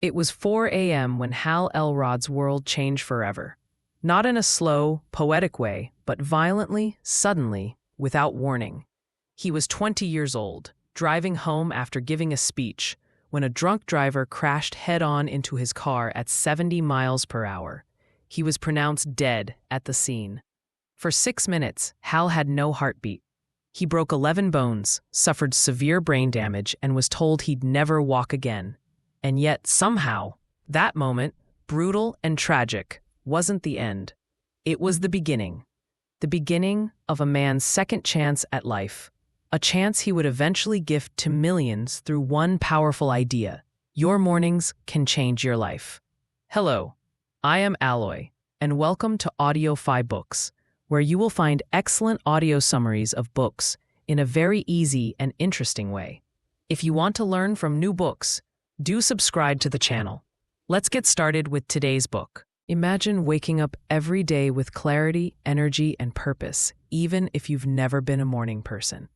It was 4 a.m. when Hal Elrod's world changed forever. Not in a slow, poetic way, but violently, suddenly, without warning. He was 20 years old, driving home after giving a speech, when a drunk driver crashed head-on into his car at 70 miles per hour. He was pronounced dead at the scene. For 6 minutes, Hal had no heartbeat. He broke 11 bones, suffered severe brain damage, and was told he'd never walk again. And yet, somehow, that moment, brutal and tragic, wasn't the end. It was the beginning of a man's second chance at life, a chance he would eventually gift to millions through one powerful idea. Your mornings can change your life. Hello, I am Alloy, and welcome to Audiofybooks, where you will find excellent audio summaries of books in a very easy and interesting way. If you want to learn from new books, do subscribe to the channel. Let's get started with today's book. Imagine waking up every day with clarity, energy, and purpose, even if you've never been a morning person.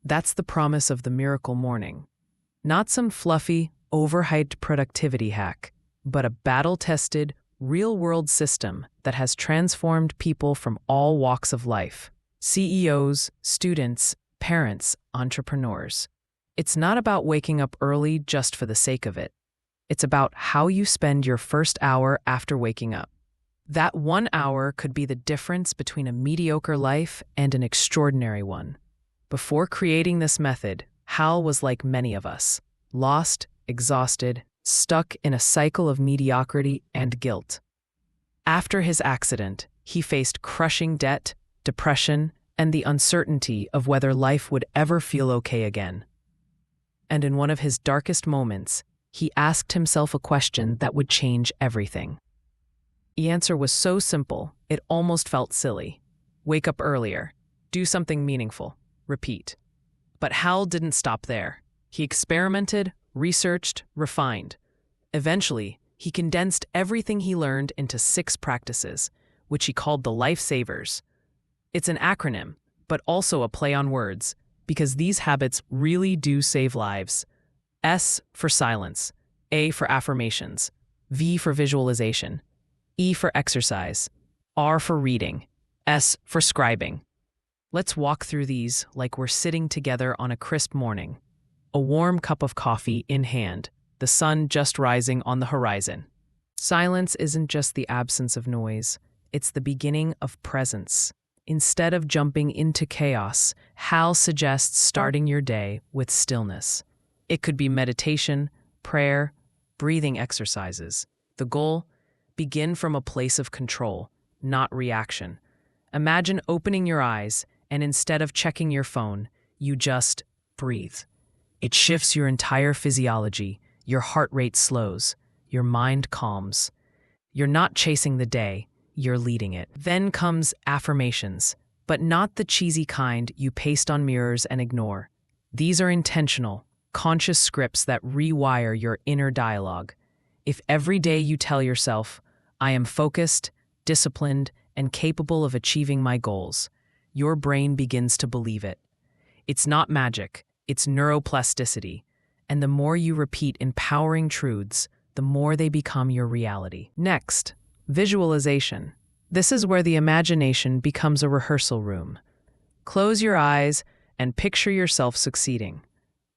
That's the promise of the miracle morning. Not some fluffy, overhyped productivity hack, but a battle-tested, real-world system that has transformed people from all walks of life. CEOs, students, parents, entrepreneurs. It's not about waking up early just for the sake of it. It's about how you spend your first hour after waking up. That 1 hour could be the difference between a mediocre life and an extraordinary one. Before creating this method, Hal was like many of us, lost, exhausted, stuck in a cycle of mediocrity and guilt. After his accident, he faced crushing debt, depression, and the uncertainty of whether life would ever feel okay again. And in one of his darkest moments, he asked himself a question that would change everything. The answer was so simple, it almost felt silly. Wake up earlier. Do something meaningful. Repeat. But Hal didn't stop there. He experimented, researched, refined. Eventually, he condensed everything he learned into 6 practices, which he called the Lifesavers. It's an acronym, but also a play on words, because these habits really do save lives. S for silence, A for affirmations, V for visualization, E for exercise, R for reading, S for scribing. Let's walk through these like we're sitting together on a crisp morning. A warm cup of coffee in hand, the sun just rising on the horizon. Silence isn't just the absence of noise, it's the beginning of presence. Instead of jumping into chaos, Hal suggests starting your day with stillness. It could be meditation, prayer, breathing exercises. The goal? Begin from a place of control, not reaction. Imagine opening your eyes, and instead of checking your phone, you just breathe. It shifts your entire physiology, your heart rate slows, your mind calms. You're not chasing the day, you're leading it. Then comes affirmations, but not the cheesy kind you paste on mirrors and ignore. These are intentional, conscious scripts that rewire your inner dialogue. If every day you tell yourself, I am focused, disciplined, and capable of achieving my goals, your brain begins to believe it. It's not magic, it's neuroplasticity. And the more you repeat empowering truths, the more they become your reality. Next, visualization. This is where the imagination becomes a rehearsal room. Close your eyes and picture yourself succeeding.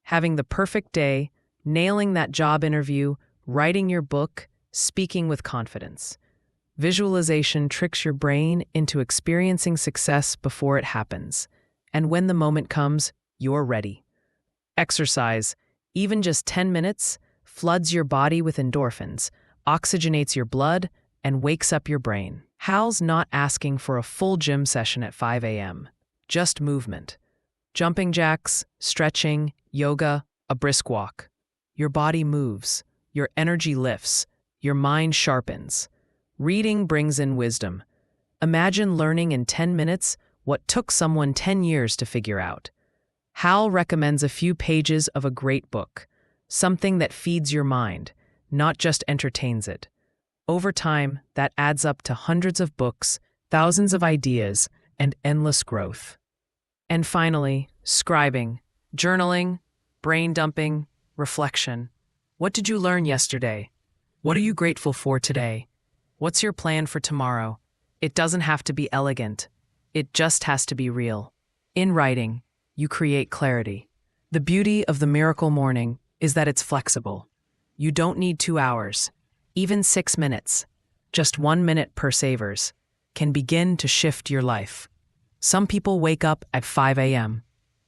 Having the perfect day, nailing that job interview, writing your book, speaking with confidence. Visualization tricks your brain into experiencing success before it happens. And when the moment comes, you're ready. Exercise, even just 10 minutes, floods your body with endorphins, oxygenates your blood, and wakes up your brain. Hal's not asking for a full gym session at 5 a.m., just movement. Jumping jacks, stretching, yoga, a brisk walk. Your body moves, your energy lifts, your mind sharpens. Reading brings in wisdom. Imagine learning in 10 minutes what took someone 10 years to figure out. Hal recommends a few pages of a great book, something that feeds your mind, not just entertains it. Over time, that adds up to hundreds of books, thousands of ideas, and endless growth. And finally, scribing, journaling, brain dumping, reflection. What did you learn yesterday? What are you grateful for today? What's your plan for tomorrow? It doesn't have to be elegant. It just has to be real. In writing, you create clarity. The beauty of the miracle morning is that it's flexible. You don't need 2 hours, even 6 minutes. Just 1 minute per savers can begin to shift your life. Some people wake up at 5 a.m.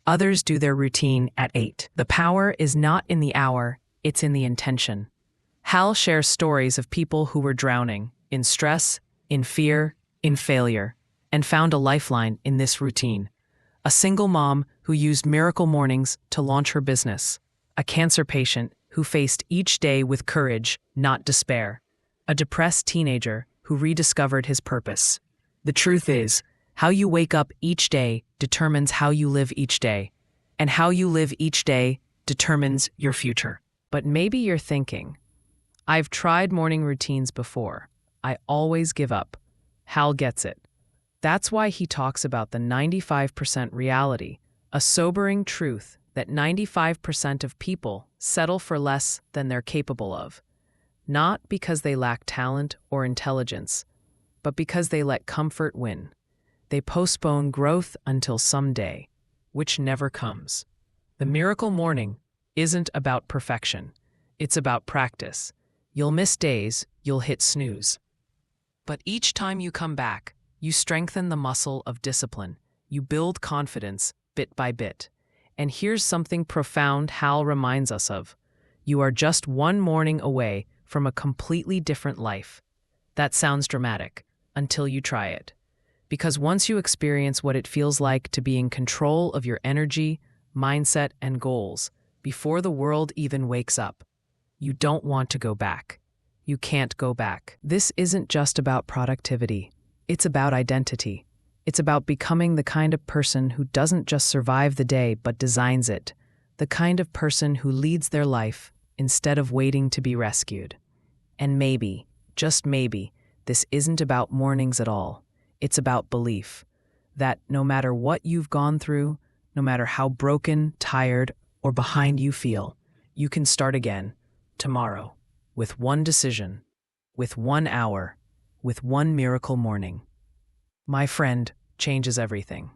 Others do their routine at 8. The power is not in the hour, it's in the intention. Hal shares stories of people who were drowning in stress, in fear, in failure, and found a lifeline in this routine. A single mom who used miracle mornings to launch her business. A cancer patient who faced each day with courage, not despair. A depressed teenager who rediscovered his purpose. The truth is, how you wake up each day determines how you live each day, and how you live each day determines your future. But maybe you're thinking, I've tried morning routines before. I always give up. Hal gets it. That's why he talks about the 95% reality, a sobering truth that 95% of people settle for less than they're capable of. Not because they lack talent or intelligence, but because they let comfort win. They postpone growth until someday, which never comes. The miracle morning isn't about perfection. It's about practice. You'll miss days, you'll hit snooze. But each time you come back, you strengthen the muscle of discipline. You build confidence bit by bit. And here's something profound Hal reminds us of. You are just one morning away from a completely different life. That sounds dramatic until you try it. Because once you experience what it feels like to be in control of your energy, mindset, and goals, before the world even wakes up, you don't want to go back. You can't go back. This isn't just about productivity. It's about identity. It's about becoming the kind of person who doesn't just survive the day but designs it. The kind of person who leads their life instead of waiting to be rescued. And maybe, just maybe, this isn't about mornings at all. It's about belief. That no matter what you've gone through, no matter how broken, tired, or behind you feel, you can start again, tomorrow, with one decision, with 1 hour, with one miracle morning. My friend, changes everything.